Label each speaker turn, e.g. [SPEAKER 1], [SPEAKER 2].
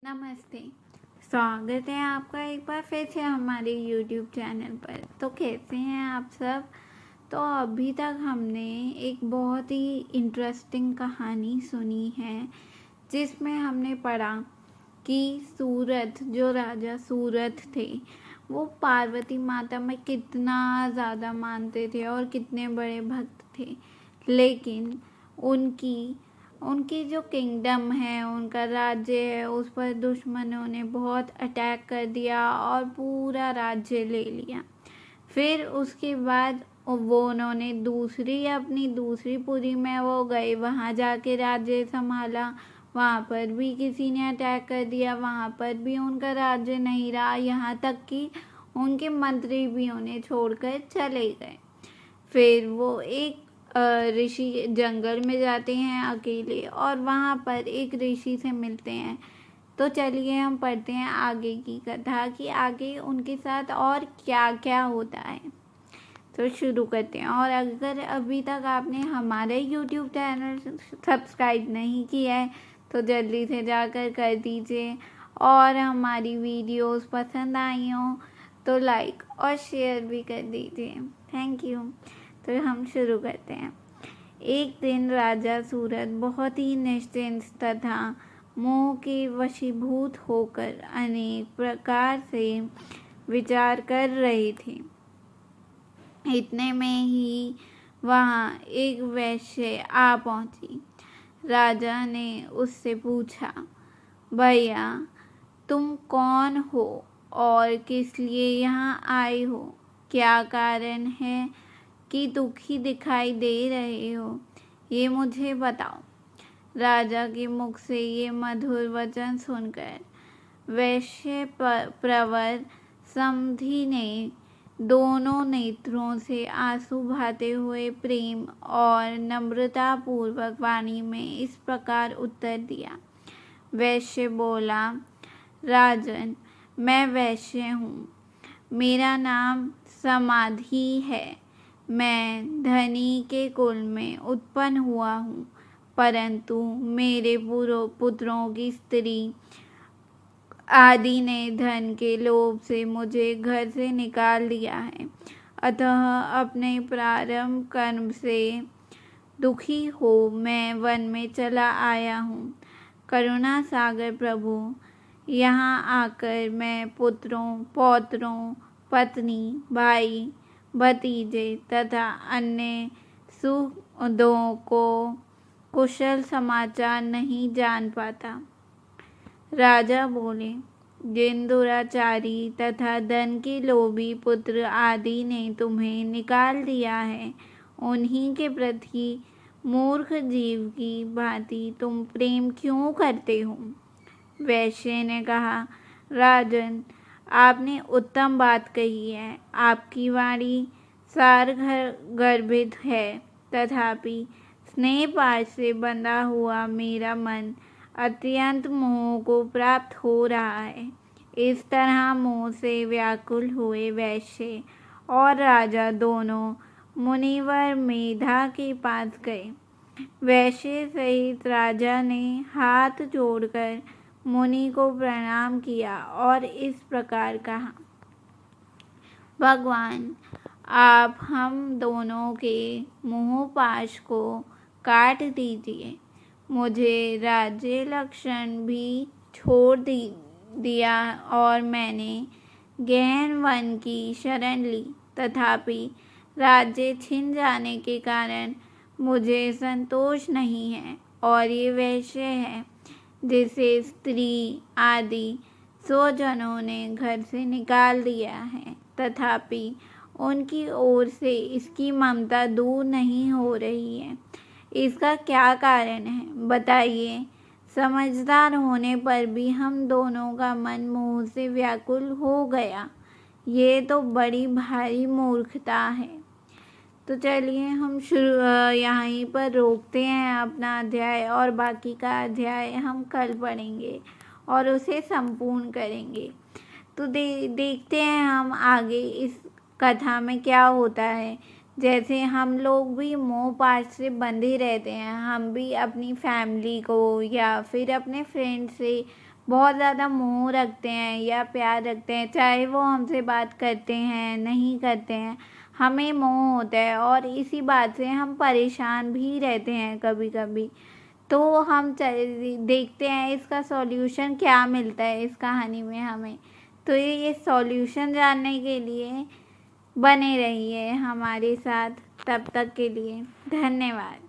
[SPEAKER 1] नमस्ते। स्वागत है आपका एक बार फिर से हमारे YouTube चैनल पर। तो कैसे हैं आप सब? तो अभी तक हमने एक बहुत ही इंटरेस्टिंग कहानी सुनी है, जिसमें हमने पढ़ा कि सूरत, जो राजा सूरत थे, वो पार्वती माता में कितना ज़्यादा मानते थे और कितने बड़े भक्त थे। लेकिन उनकी जो किंगडम है, उनका राज्य है, उस पर दुश्मनों ने बहुत अटैक कर दिया और पूरा राज्य ले लिया। फिर उसके बाद उन्होंने अपनी दूसरी पुरी में वो गए, वहाँ जाके राज्य संभाला। वहाँ पर भी किसी ने अटैक कर दिया, वहाँ पर भी उनका राज्य नहीं रहा, यहाँ तक कि उनके मंत्री भी उन्हें छोड़कर चले गए। फिर वो एक ऋषि जंगल में जाते हैं अकेले और वहाँ पर एक ऋषि से मिलते हैं। तो चलिए हम पढ़ते हैं आगे की कथा कि आगे उनके साथ और क्या क्या होता है। तो शुरू करते हैं। और अगर अभी तक आपने हमारे YouTube चैनल सब्सक्राइब नहीं किया है तो जल्दी से जाकर कर दीजिए, और हमारी वीडियोस पसंद आई हो तो लाइक और शेयर भी कर दीजिए। Thank you. तो हम शुरू करते हैं। एक दिन राजा सूरत बहुत ही निश्चिंत तथा मोह के वशीभूत होकर अनेक प्रकार से विचार कर रहे थे। इतने में ही वहाँ एक वेश्या आ पहुँची। राजा ने उससे पूछा, भैया तुम कौन हो और किस लिए यहाँ आए हो? क्या कारण है कि दुखी दिखाई दे रहे हो, ये मुझे बताओ। राजा के मुख से ये मधुर वचन सुनकर वैश्य प्रवर समधी ने दोनों नेत्रों से आंसू बहाते हुए प्रेम और नम्रता पूर्वक वाणी में इस प्रकार उत्तर दिया। वैश्य बोला, राजन, मैं वैश्य हूँ, मेरा नाम समाधि है। मैं धनी के कुल में उत्पन्न हुआ हूँ, परंतु मेरे पुत्रों की स्त्री आदि ने धन के लोभ से मुझे घर से निकाल दिया है। अतः अपने प्रारंभ कर्म से दुखी हो मैं वन में चला आया हूँ। करुणा सागर प्रभु, यहाँ आकर मैं पुत्रों, पौत्रों, पत्नी, भाई, भतीजे तथा अन्य सुहृदों को कुशल समाचार नहीं जान पाता। राजा बोले, जिन दुराचारी तथा धन के लोभी पुत्र आदि ने तुम्हें निकाल दिया है, उन्हीं के प्रति मूर्ख जीव की भांति तुम प्रेम क्यों करते हो? वैश्य ने कहा, राजन, आपने उत्तम बात कही है। आपकी वाणी सार गर्भित है, तथापि स्नेह पाश से बंधा हुआ मेरा मन अत्यंत मोह को प्राप्त हो रहा है। इस तरह मोह से व्याकुल हुए वैश्य और राजा दोनों मुनिवर मेधा के पास गए। वैश्य सहित राजा ने हाथ जोड़कर मुनि को प्रणाम किया और इस प्रकार कहा, भगवान, आप हम दोनों के मोह पाश को काट दीजिए। मुझे राज्य लक्षण भी छोड़ दिया और मैंने गहन वन की शरण ली, तथापि राज्य छिन जाने के कारण मुझे संतोष नहीं है। और ये वैश्य है जिसे स्त्री आदि स्वजनों ने घर से निकाल दिया है, तथापि उनकी ओर से इसकी ममता दूर नहीं हो रही है। इसका क्या कारण है, बताइए। समझदार होने पर भी हम दोनों का मन मोह से व्याकुल हो गया। ये तो बड़ी भारी मूर्खता है। तो चलिए हम यहीं पर रोकते हैं अपना अध्याय, और बाकी का अध्याय हम कल पढ़ेंगे और उसे संपूर्ण करेंगे। तो देखते हैं हम आगे इस कथा में क्या होता है। जैसे हम लोग भी मोह पाश से बंधे रहते हैं, हम भी अपनी फैमिली को या फिर अपने फ्रेंड से बहुत ज़्यादा मोह रखते हैं या प्यार रखते हैं, चाहे वो हमसे बात करते हैं नहीं करते हैं, हमें मोह होता है और इसी बात से हम परेशान भी रहते हैं कभी कभी। तो हम देखते हैं इसका सॉल्यूशन क्या मिलता है इस कहानी में हमें। तो ये सॉल्यूशन जानने के लिए बने रहिए हमारे साथ। तब तक के लिए धन्यवाद।